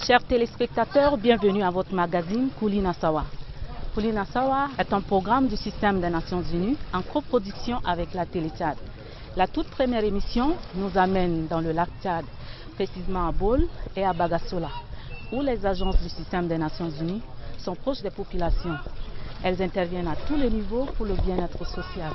Chers téléspectateurs, bienvenue à votre magazine Kulina Sawa. Kulina Sawa est un programme du système des Nations Unies en coproduction avec la Télé Tchad. La toute première émission nous amène dans le lac Tchad, précisément à Bol et à Bagassola, où les agences du système des Nations Unies sont proches des populations. Elles interviennent à tous les niveaux pour le bien-être social.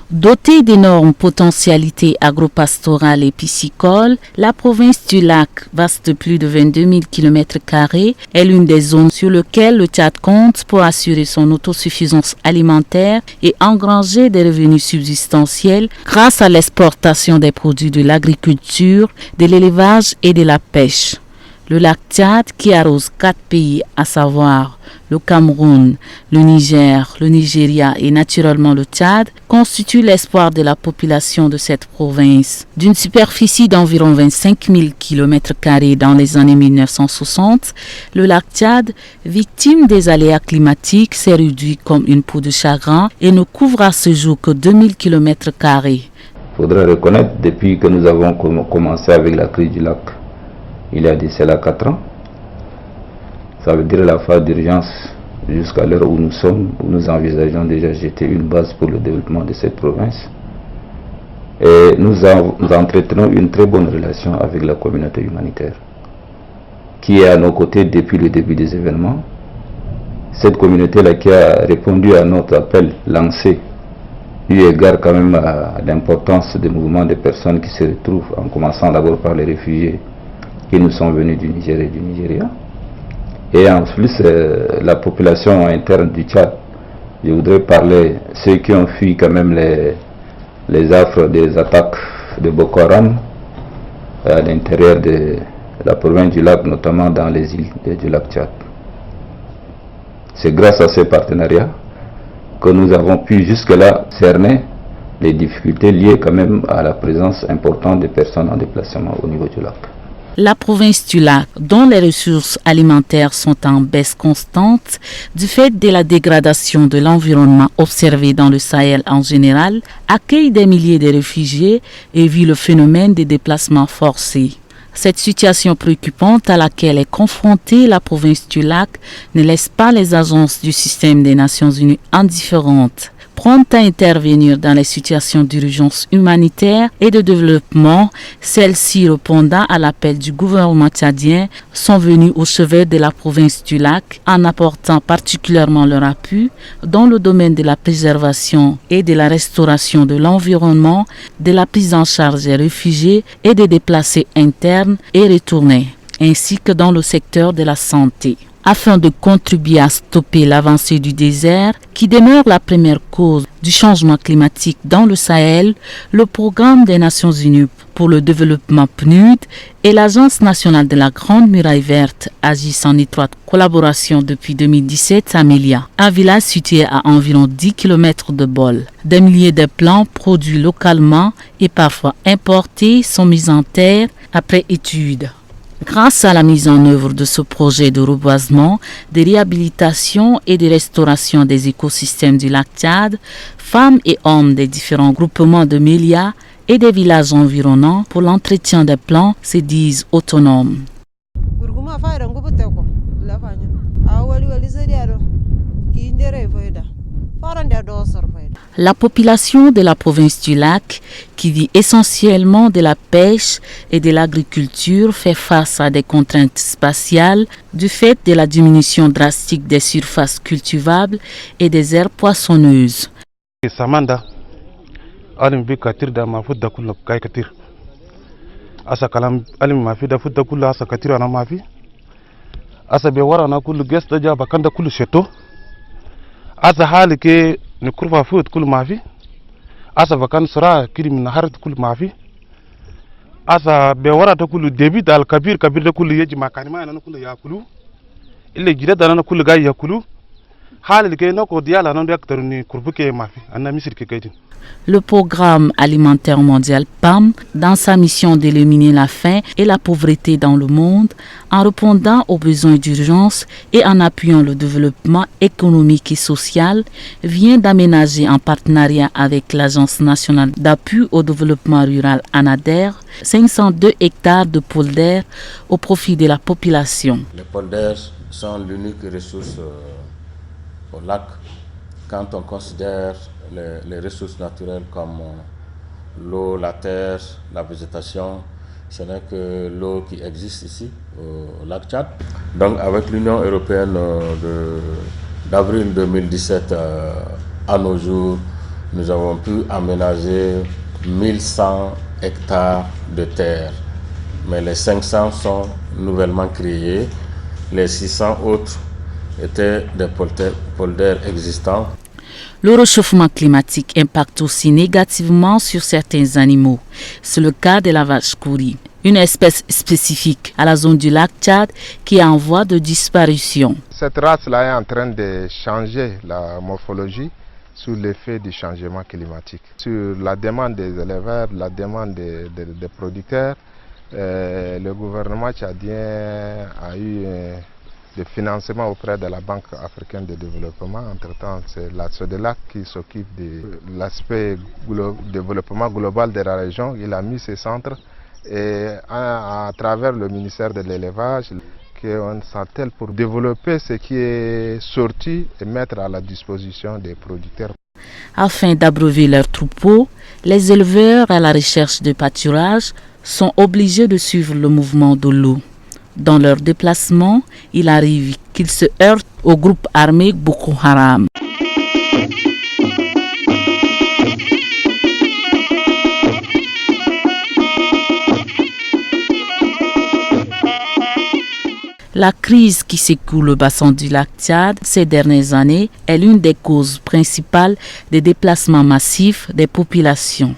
Dotée d'énormes potentialités agropastorales et piscicoles, la province du lac, vaste de plus de 22 000 km², est l'une des zones sur lesquelles le Tchad compte pour assurer son autosuffisance alimentaire et engranger des revenus subsistentiels grâce à l'exportation des produits de l'agriculture, de l'élevage et de la pêche. Le lac Tchad, qui arrose 4 pays, à savoir le Cameroun, le Niger, le Nigeria et naturellement le Tchad, constitue l'espoir de la population de cette province. D'une superficie d'environ 25 000 km² dans les années 1960, le lac Tchad, victime des aléas climatiques, s'est réduit comme une peau de chagrin et ne couvre à ce jour que 2 000 km². Il faudrait reconnaître, depuis que nous avons commencé avec la crise du lac, il y a d'ici là 4 ans, ça veut dire la phase d'urgence jusqu'à l'heure où nous sommes, où nous envisageons déjà jeter une base pour le développement de cette province. Et nous entretenons une très bonne relation avec la communauté humanitaire, qui est à nos côtés depuis le début des événements. Cette communauté-là qui a répondu à notre appel lancé, eu égard quand même à l'importance des mouvements des personnes qui se retrouvent, en commençant d'abord par les réfugiés qui nous sont venus du Niger et du Nigeria. Et en plus, la population interne du Tchad. Je voudrais parler ceux qui ont fui quand même les affres des attaques de Boko Haram à l'intérieur de la province du lac, notamment dans les îles du lac Tchad. C'est grâce à ces partenariats que nous avons pu jusque-là cerner les difficultés liées quand même à la présence importante de personnes en déplacement au niveau du lac. La province du lac, dont les ressources alimentaires sont en baisse constante du fait de la dégradation de l'environnement observé dans le Sahel en général, accueille des milliers de réfugiés et vit le phénomène des déplacements forcés. Cette situation préoccupante à laquelle est confrontée la province du lac ne laisse pas les agences du système des Nations Unies indifférentes. Promptes à intervenir dans les situations d'urgence humanitaire et de développement, celles-ci, répondant à l'appel du gouvernement tchadien, sont venues au chevet de la province du lac en apportant particulièrement leur appui dans le domaine de la préservation et de la restauration de l'environnement, de la prise en charge des réfugiés et des déplacés internes et retournés, ainsi que dans le secteur de la santé. Afin de contribuer à stopper l'avancée du désert, qui demeure la première cause du changement climatique dans le Sahel, le Programme des Nations Unies pour le développement PNUD et l'Agence nationale de la Grande Muraille Verte agissent en étroite collaboration depuis 2017 à Melia, un village situé à environ 10 km de Bol. Des milliers de plants produits localement et parfois importés sont mis en terre après étude. Grâce à la mise en œuvre de ce projet de reboisement, de réhabilitation et de restauration des écosystèmes du lac Tchad, femmes et hommes des différents groupements de Melia et des villages environnants pour l'entretien des plants se disent autonomes. La population de la province du lac, qui vit essentiellement de la pêche et de l'agriculture, fait face à des contraintes spatiales du fait de la diminution drastique des surfaces cultivables et des aires poissonneuses. asa hali ke ni kurfa fut kul mafi asa vakan sura kiri min harat kul mafi asa be warata kul debit al kabir da kul yeji makani ma nan kul yakulu ille gida da nan kul ga yakulu hali ke nako diala nan daktar ni kurbuke mafi anna misir ke kaidin. Le Programme alimentaire mondial PAM, dans sa mission d'éliminer la faim et la pauvreté dans le monde, en répondant aux besoins d'urgence et en appuyant le développement économique et social, vient d'aménager en partenariat avec l'Agence nationale d'appui au développement rural ANADER 502 hectares de polders au profit de la population. Les polders sont l'unique ressource au lac quand on considère les ressources naturelles comme l'eau, la terre, la végétation. Ce n'est que l'eau qui existe ici au lac Tchad. Donc avec l'Union européenne d'avril 2017 à nos jours, nous avons pu aménager 1100 hectares de terre. Mais les 500 sont nouvellement créés. Les 600 autres étaient des polders existants. Le réchauffement climatique impacte aussi négativement sur certains animaux. C'est le cas de la vache kouri, une espèce spécifique à la zone du lac Tchad qui est en voie de disparition. Cette race-là est en train de changer la morphologie sous l'effet du changement climatique. Sur la demande des éleveurs, la demande des producteurs, le gouvernement tchadien a eu de financement auprès de la Banque africaine de développement. Entre-temps, c'est la SODELAC qui s'occupe de l'aspect développement global de la région. Il a mis ses centres et à travers le ministère de l'élevage, qu'on s'attelle pour développer ce qui est sorti et mettre à la disposition des producteurs. Afin d'abreuver leurs troupeaux, les éleveurs à la recherche de pâturage sont obligés de suivre le mouvement de l'eau. Dans leur déplacement, il arrive qu'ils se heurtent au groupe armé Boko Haram. La crise qui secoue le bassin du lac Tchad ces dernières années est l'une des causes principales des déplacements massifs des populations.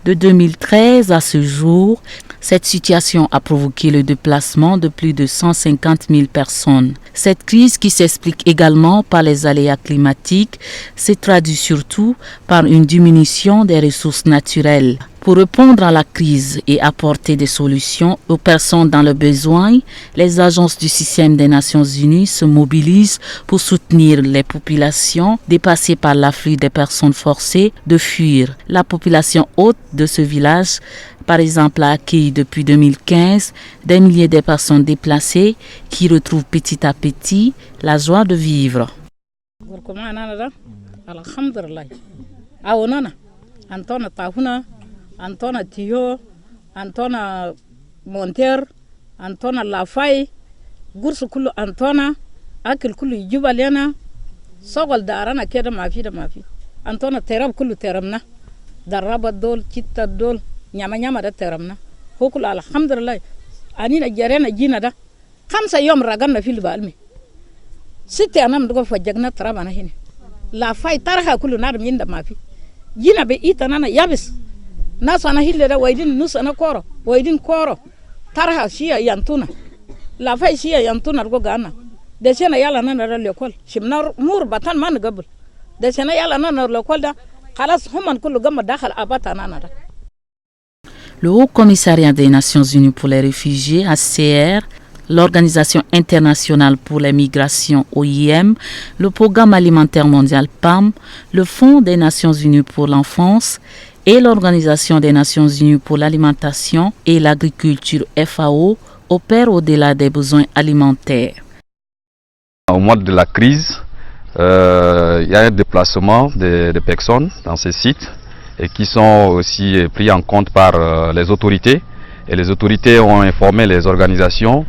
De 2013 à ce jour, cette situation a provoqué le déplacement de plus de 150 000 personnes. Cette crise, qui s'explique également par les aléas climatiques, se traduit surtout par une diminution des ressources naturelles. Pour répondre à la crise et apporter des solutions aux personnes dans le besoin, les agences du système des Nations Unies se mobilisent pour soutenir les populations dépassées par l'afflux des personnes forcées de fuir. La population hôte de ce village, par exemple, a accueilli depuis 2015 des milliers de personnes déplacées qui retrouvent petit à petit la joie de vivre. Antona Tio, Antona Monter, Antona Lafay, Gursu Kulu Antona, Akil Kulu Jubalena, Sogol Darana Keda Mafi da Mafi, Antona Terab Kulu Teramna, Daraba Dol, Chitta Dol, Nyamanyama da Teramna, Hokula Alhamdulillah, Anina Jarena Jinada, Kamsa Yom Ragana Filbalmi. Site Anam Dugo for Jagna Trabana Hine. Lafay Tarha Kulu Nadam in da Mafi. Jina be Itanana Yabis. Nasana hilleda waydin nusana koro waydin koro tarha shia yantuna la fay shia yantuna go gana de sena yala nana ra lekol shimna mur batan man gabul de sena yala nana lekol da khalas human kullu gama dakhal abata nana. Le Haut Commissariat des Nations Unies pour les réfugiés, HCR, l'Organisation internationale pour les migrations, OIM, le Programme alimentaire mondial PAM, le Fonds des Nations Unies pour l'enfance et l'Organisation des Nations Unies pour l'alimentation et l'agriculture, FAO, opèrent au-delà des besoins alimentaires. Au mois de la crise, il y a un déplacement de personnes dans ces sites et qui sont aussi pris en compte par les autorités. Et les autorités ont informé les organisations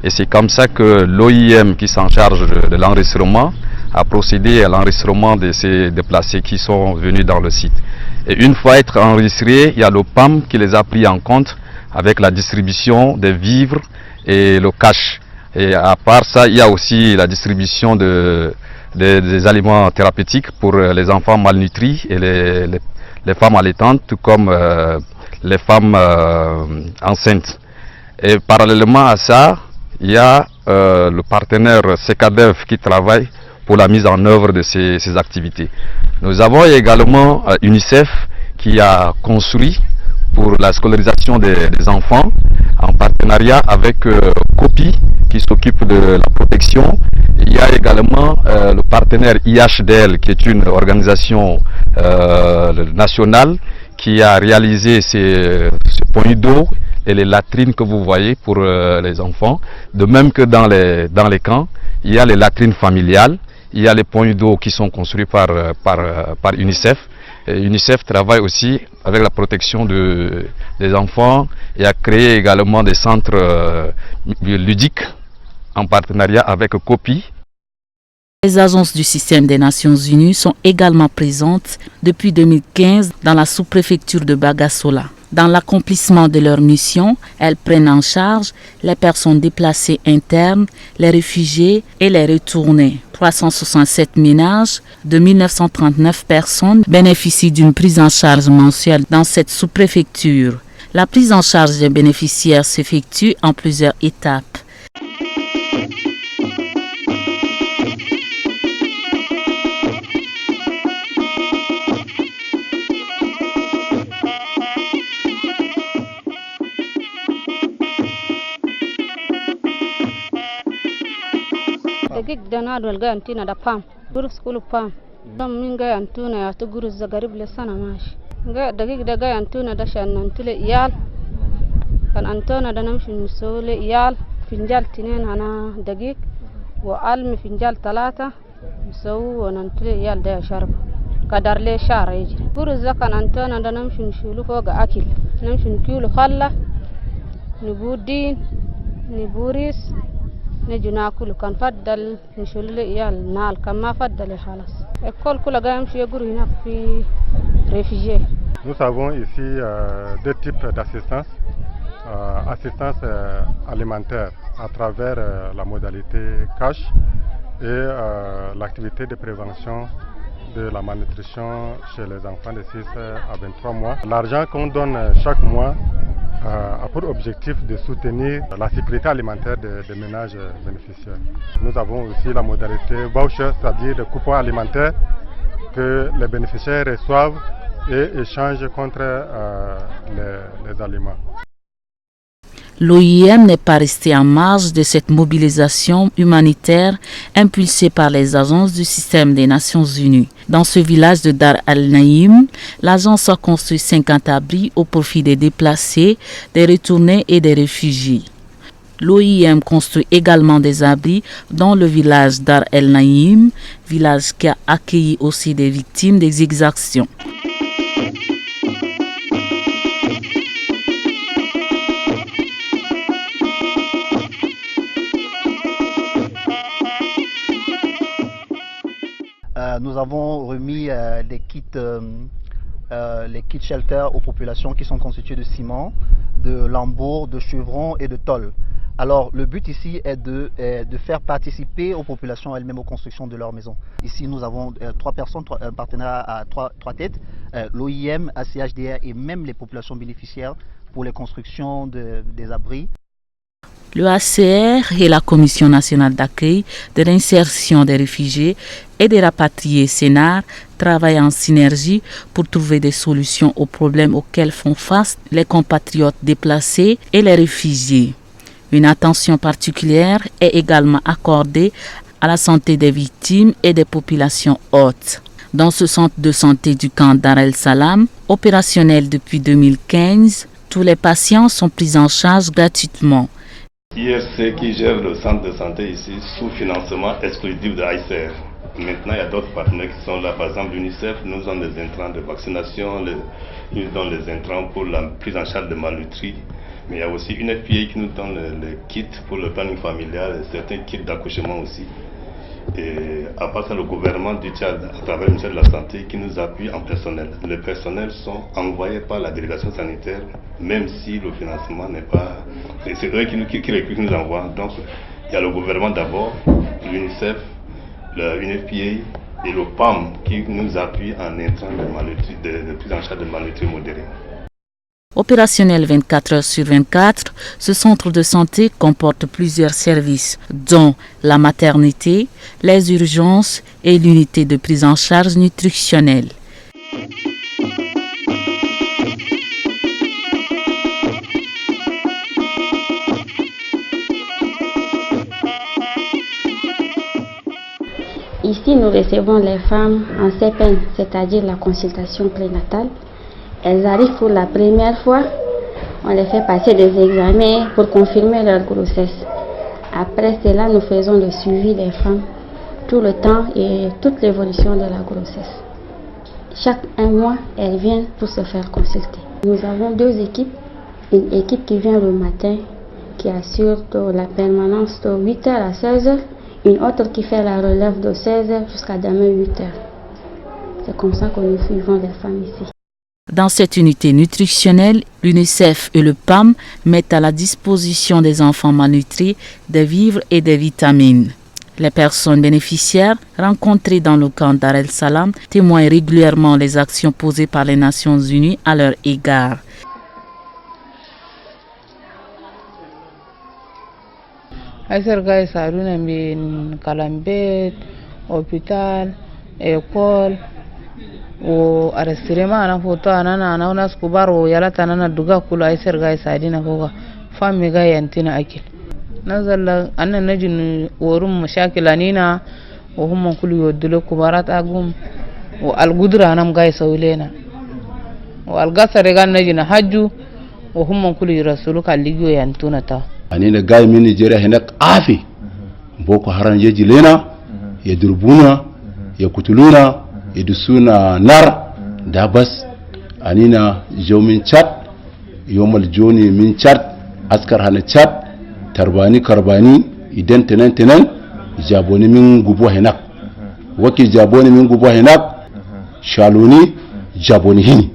et c'est comme ça que l'OIM, qui s'en charge de l'enregistrement, a procédé à l'enregistrement de ces déplacés qui sont venus dans le site. Et une fois être enregistrés, il y a le PAM qui les a pris en compte avec la distribution des vivres et le cash. Et à part ça, il y a aussi la distribution des aliments thérapeutiques pour les enfants malnutris et les femmes allaitantes, tout comme les femmes enceintes. Et parallèlement à ça, il y a le partenaire SECADEF qui travaille pour la mise en œuvre de ces activités. Nous avons également UNICEF qui a construit pour la scolarisation des enfants en partenariat avec COPI qui s'occupe de la protection. Il y a également le partenaire IHDL qui est une organisation nationale qui a réalisé ce point d'eau et les latrines que vous voyez pour les enfants. De même que dans les camps, il y a les latrines familiales, il y a les points d'eau qui sont construits par UNICEF. Et UNICEF travaille aussi avec la protection des enfants et a créé également des centres ludiques en partenariat avec COPI. Les agences du système des Nations Unies sont également présentes depuis 2015 dans la sous-préfecture de Bagasola. Dans l'accomplissement de leur mission, elles prennent en charge les personnes déplacées internes, les réfugiés et les retournés. 367 ménages de 1939 personnes bénéficient d'une prise en charge mensuelle dans cette sous-préfecture. La prise en charge des bénéficiaires s'effectue en plusieurs étapes. Dagig dana dwalga antina da pam gurus kulu pam dam minga antuna ya to gurus zagarib le sana mash ga dagig daga antuna da shan antule iyal kan antona da namshi musole iyal finjal tinen hana dagig wa almi finjal talata musawu wa antule iyal da sharb kadar le shara yaji gurus zakan antona da namshi shulu ko ga akil namshi kulu khalla ni budin ni buris نجنا كل كان فضل نشيل يال نال كما فضل خلاص الكل كل جاي يمشي يقول هناك في réfugiés. Nous avons ici deux types d'assistance. Assistance alimentaire à travers la modalité cash et l'activité de prévention de la malnutrition chez les enfants de 6 à 23 mois. L'argent qu'on donne chaque mois a pour objectif de soutenir la sécurité alimentaire des ménages bénéficiaires. Nous avons aussi la modalité voucher, c'est-à-dire le coupon alimentaire que les bénéficiaires reçoivent et échangent contre les aliments. L'OIM n'est pas resté en marge de cette mobilisation humanitaire impulsée par les agences du système des Nations Unies. Dans ce village de Dar al-Naïm, l'agence a construit 50 abris au profit des déplacés, des retournés et des réfugiés. L'OIM construit également des abris dans le village Dar el-Naïm, village qui a accueilli aussi des victimes des exactions. Nous avons remis les kits shelter aux populations qui sont constituées de ciment, de lambeaux, de chevrons et de tôles. Alors le but ici est de faire participer aux populations elles-mêmes aux constructions de leurs maisons. Ici nous avons 3 personnes, un partenariat à 3 têtes, l'OIM, ACHDR et même les populations bénéficiaires pour les constructions des abris. Le HCR et la Commission nationale d'accueil, de l'insertion des réfugiés et des rapatriés CNAR travaillent en synergie pour trouver des solutions aux problèmes auxquels font face les compatriotes déplacés et les réfugiés. Une attention particulière est également accordée à la santé des victimes et des populations hôtes. Dans ce centre de santé du camp Dar el-Salam, opérationnel depuis 2015, tous les patients sont pris en charge gratuitement. IRC qui gère le centre de santé ici sous financement exclusif de ICR. Maintenant, il y a d'autres partenaires qui sont là. Par exemple, l'UNICEF nous donne des intrants de vaccination, ils nous donnent les intrants pour la prise en charge de malnutris. Mais il y a aussi une FPA qui nous donne les kits pour le planning familial et certains kits d'accouchement aussi. Et à part ça, le gouvernement du Tchad, à travers le ministère de la Santé, qui nous appuie en personnel. Les personnels sont envoyés par la délégation sanitaire, même si le financement n'est pas... C'est eux qui nous envoient. Donc, il y a le gouvernement d'abord, l'UNICEF, une FPA et le PAM qui nous appuie en intrant de prise en charge de malnutris modérés. Opérationnel 24 heures sur 24, ce centre de santé comporte plusieurs services, dont la maternité, les urgences et l'unité de prise en charge nutritionnelle. Ici, nous recevons les femmes en CPN, c'est-à-dire la consultation prénatale. Elles arrivent pour la première fois, on les fait passer des examens pour confirmer leur grossesse. Après cela, nous faisons le suivi des femmes tout le temps et toute l'évolution de la grossesse. Chaque 1 mois, elles viennent pour se faire consulter. Nous avons 2 équipes. Une équipe qui vient le matin, qui assure la permanence de 8h à 16h. Une autre qui fait la relève de 16h jusqu'à demain 8h. C'est comme ça que nous suivons les femmes ici. Dans cette unité nutritionnelle, l'UNICEF et le PAM mettent à la disposition des enfants malnutris des vivres et des vitamines. Les personnes bénéficiaires rencontrées dans le camp Dar el Salam témoignent régulièrement les actions posées par les Nations Unies à leur égard. Aisarga saruna min kalambet, hôpital, école, o arrêtement na photo anana na unas kubaro yala tanana duga kula aisarga sadina koga fami ga yantina akil nazalla annan najin worum mashakilanina wa hum kullu yodulu kubarat agum wa algudra nam ga sawlena wa algasare ga najin hajju wa hum kullu rasuluka ligiyo yantuna ta anina gay min Nigeria henak afi boko haram yeji lena ya durbuna ya kutuluna ya dusuna nar da bas anina jomin chat yomal joni min chat askar hana chat tarbani karbani idan tenen jaboni min gubo henak waki jaboni min gubo henak shaloni jaboni hini.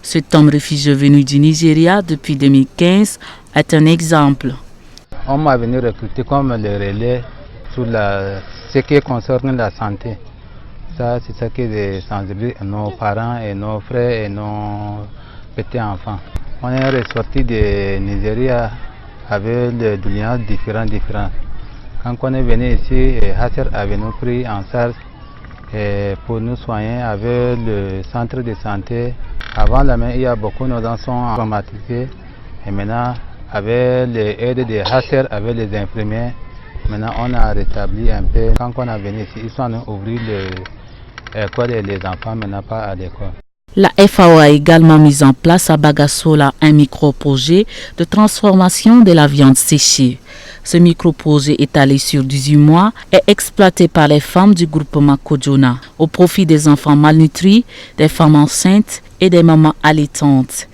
Cet homme réfugié venu du Nigeria depuis 2015 est un exemple. On m'a venu recruter comme le relais sur ce qui concerne la santé. Ça, c'est ce qui est sensible à nos parents et nos frères et nos petits-enfants. On est ressorti de Nigeria avec des doléances différentes. Quand on est venu ici, Hasser avait nous pris en charge pour nous soigner avec le centre de santé. Avant la main, il y a beaucoup de gens sont traumatisés. Et maintenant, avec l'aide de Hasser, avec les infirmiers, maintenant on a rétabli un peu. Quand on a venu ici, ils sont ouvrir l'école et les enfants maintenant pas à l'école. La FAO a également mis en place à Bagassola un micro-projet de transformation de la viande séchée. Ce micro-projet étalé sur 18 mois est exploité par les femmes du groupement Kojona au profit des enfants malnutris, des femmes enceintes et des mamans allaitantes.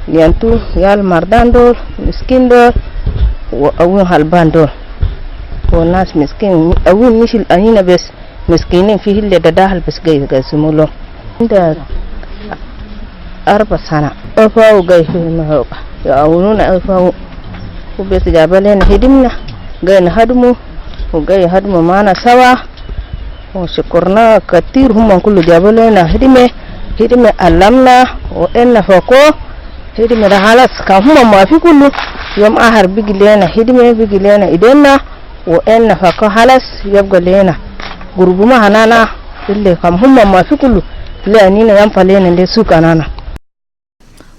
Liantu yal mardandol miskindol wa awun halbandol wa nas miskin awun mishil anina bes miskinin fi hille da dahal bes gay sumulo inda arba sana afaw gay ma ya awununa afaw ku bes jabale na hidimna gay na hadmu ko gay hadmu mana sawa ko shukurna katir hum kullu jabale na hidime alamna wa enna fako hidime da halas kan huma mafi kullu yom ahar bigilena hidime bigilena idenna wa enna faka halas yabga lena gurguma hanana ille kam huma mafi kullu le anina yam palena de sukanana.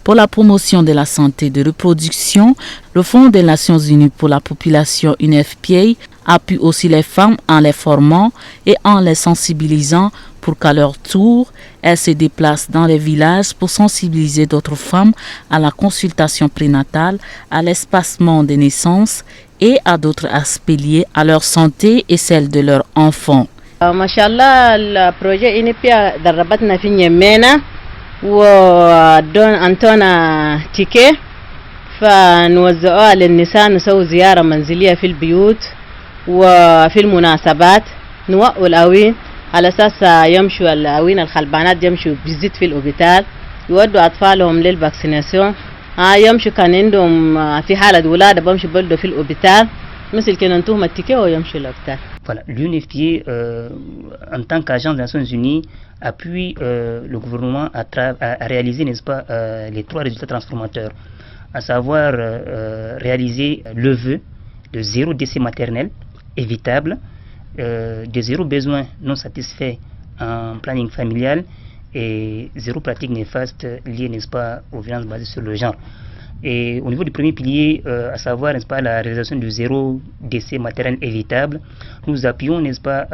Pour la promotion de la santé de reproduction, le Fonds des Nations Unies pour la population UNFPA appuie aussi les femmes en les formant et en les sensibilisant pour qu'à leur tour, elles se déplacent dans les villages pour sensibiliser d'autres femmes à la consultation prénatale, à l'espacement des naissances et à d'autres aspects liés à leur santé et celle de leurs enfants. Mashallah, le projet UNFPA darabatna fi Yemena ودون أنتونا تيكي فنوزعوها للنساء نسوي زيارة منزلية في البيوت وفي المناسبات نوقوا الأوين على أساس يمشوا الأوين الخلبانات يمشوا بيزيد في الأوبيتال يودوا أطفالهم للفاكسيناسيون يمشوا كان عندهم في حالة ولادة بمشوا بلدوا في الأوبيتال مثل كنا نتوهم التكي ويمشوا الأوبيتال. Voilà, l'UNFPA, en tant qu'agence des Nations Unies, appuie le gouvernement à réaliser, n'est-ce pas, les 3 résultats transformateurs, à savoir réaliser le vœu de 0 décès maternel évitable, de 0 besoin non satisfait en planning familial et 0 pratique néfaste liée, n'est-ce pas, aux violences basées sur le genre. Et au niveau du premier pilier, à savoir, n'est-ce pas, la réalisation du 0 décès maternel évitable, nous appuyons, n'est-ce pas,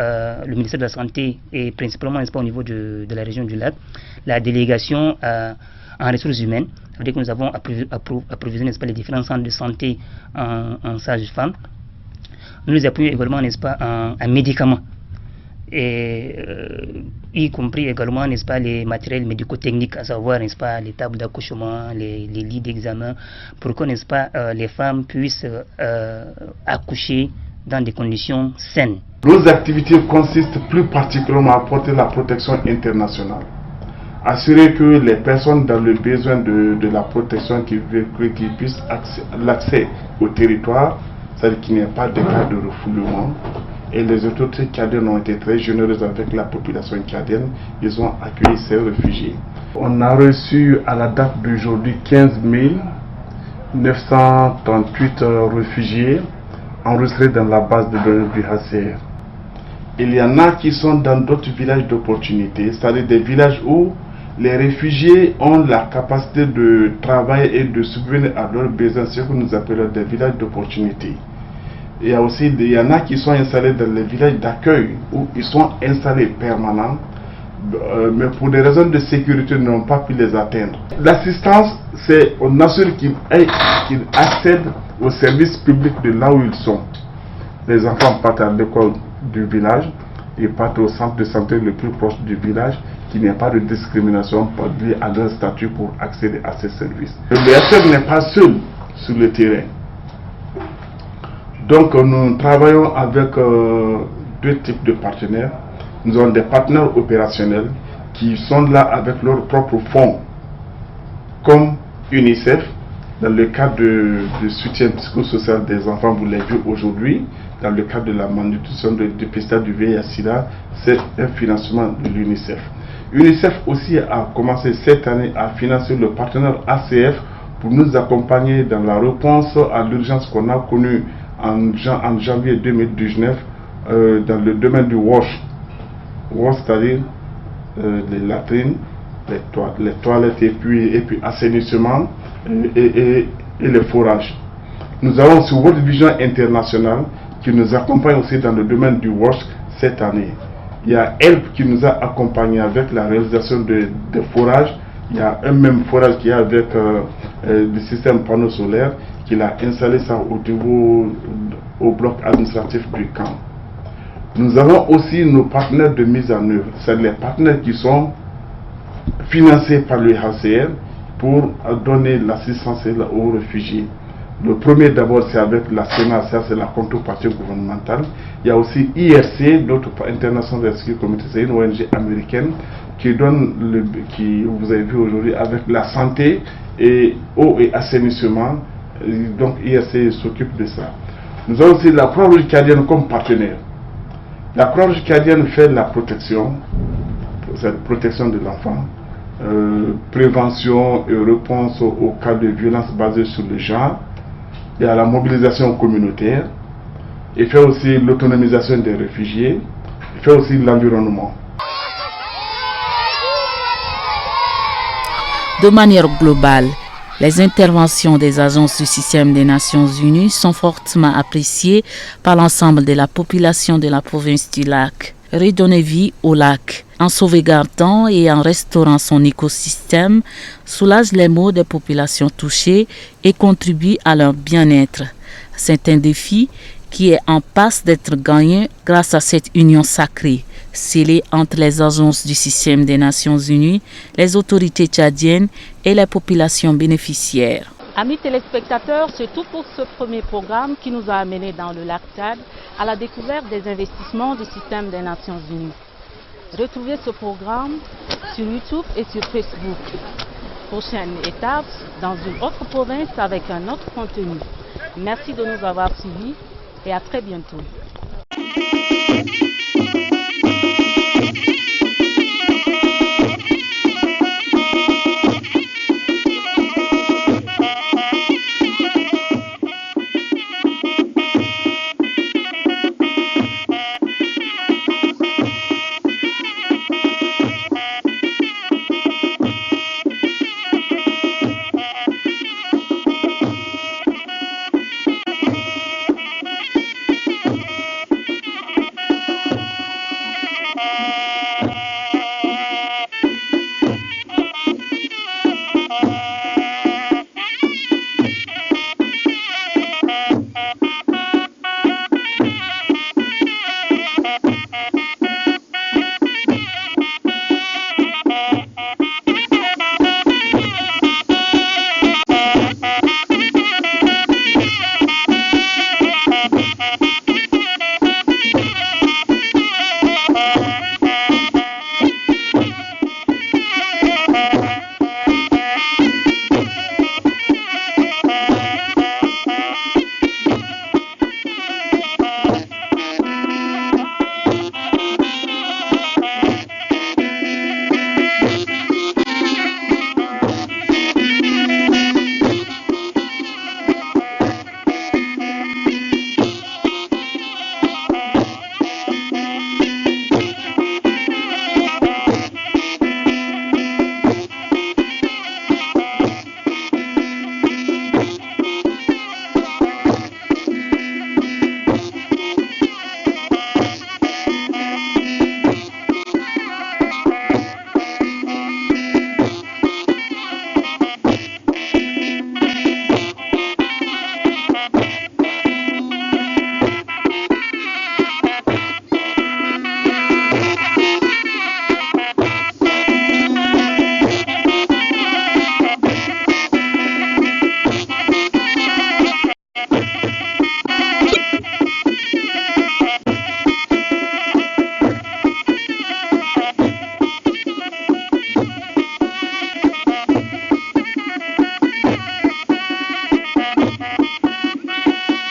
le ministère de la Santé et principalement, n'est-ce pas, au niveau de la région du lac, la délégation en ressources humaines. Ça veut dire que nous avons approvisionné, n'est-ce pas, les différents centres de santé en sages-femmes. Nous les appuyons également, n'est-ce pas, en médicaments. Et y compris également, n'est-ce pas, les matériels médico-techniques, à savoir, n'est-ce pas, les tables d'accouchement, les lits d'examen, pour que, n'est-ce pas, les femmes puissent accoucher dans des conditions saines. Nos activités consistent plus particulièrement à apporter la protection internationale. Assurer que les personnes dans le besoin de la protection qui puissent l'accès au territoire, c'est-à-dire qu'il n'y ait pas de cas de refoulement. Et les autorités tchadiennes ont été très généreuses avec la population tchadienne. Ils ont accueilli ces réfugiés. On a reçu à la date d'aujourd'hui 15 938 réfugiés enregistrés dans la base de données du HCR. Il y en a qui sont dans d'autres villages d'opportunité, c'est-à-dire des villages où les réfugiés ont la capacité de travailler et de subvenir à leurs besoins, ce que nous appelons des villages d'opportunité. Il y en a qui sont installés dans les villages d'accueil où ils sont installés permanents, mais pour des raisons de sécurité, ils n'ont pas pu les atteindre. L'assistance, c'est on assure qu'ils accèdent aux services publics de là où ils sont. Les enfants partent à l'école du village, ils partent au centre de santé le plus proche du village, qu'il n'y ait pas de discrimination liée à leur statut pour accéder à ces services. Le HCR n'est pas seul sur le terrain. Donc nous travaillons avec 2 types de partenaires. Nous avons des partenaires opérationnels qui sont là avec leurs propres fonds, comme UNICEF, dans le cadre du soutien psychosocial des enfants, vous l'avez vu aujourd'hui, dans le cadre de la malnutrition, de dépistage du VIH/SIDA, c'est un financement de l'UNICEF. UNICEF aussi a commencé cette année à financer le partenaire ACF pour nous accompagner dans la réponse à l'urgence qu'on a connue en janvier 2019 dans le domaine du wash, c'est-à-dire les latrines, les toilettes et puis assainissement et le forage. Nous avons aussi World Vision International qui nous accompagne aussi dans le domaine du wash cette année. Il y a HELP qui nous a accompagnés avec la réalisation de forages. Il y a un même forage qui est avec le système panneau solaire, qu'il a installé ça au bloc administratif du camp. Nous avons aussi nos partenaires de mise en œuvre, c'est les partenaires qui sont financés par le HCR pour donner l'assistance aux réfugiés. Le premier d'abord c'est avec la SENA, ça c'est la contrepartie gouvernementale. Il y a aussi IRC, l'autre International Rescue Committee, c'est une ONG américaine qui donne, vous avez vu aujourd'hui, avec la santé et eau et assainissement. Donc IRC s'occupe de ça. Nous avons aussi la Croix-Rouge tchadienne comme partenaire. La Croix-Rouge tchadienne fait la protection, cette protection de l'enfant, prévention et réponse aux cas de violence basée sur le genre. Il y a la mobilisation communautaire. Il fait aussi l'autonomisation des réfugiés. Il fait aussi l'environnement. De manière globale, les interventions des agences du système des Nations Unies sont fortement appréciées par l'ensemble de la population de la province du lac. Redonner vie au lac, en sauvegardant et en restaurant son écosystème, soulage les maux des populations touchées et contribue à leur bien-être. C'est un défi qui est en passe d'être gagné grâce à cette union sacrée, scellée entre les agences du système des Nations Unies, les autorités tchadiennes et les populations bénéficiaires. Amis téléspectateurs, c'est tout pour ce premier programme qui nous a amenés dans le lac Tchad à la découverte des investissements du système des Nations Unies. Retrouvez ce programme sur YouTube et sur Facebook. Prochaine étape, dans une autre province avec un autre contenu. Merci de nous avoir suivis et à très bientôt.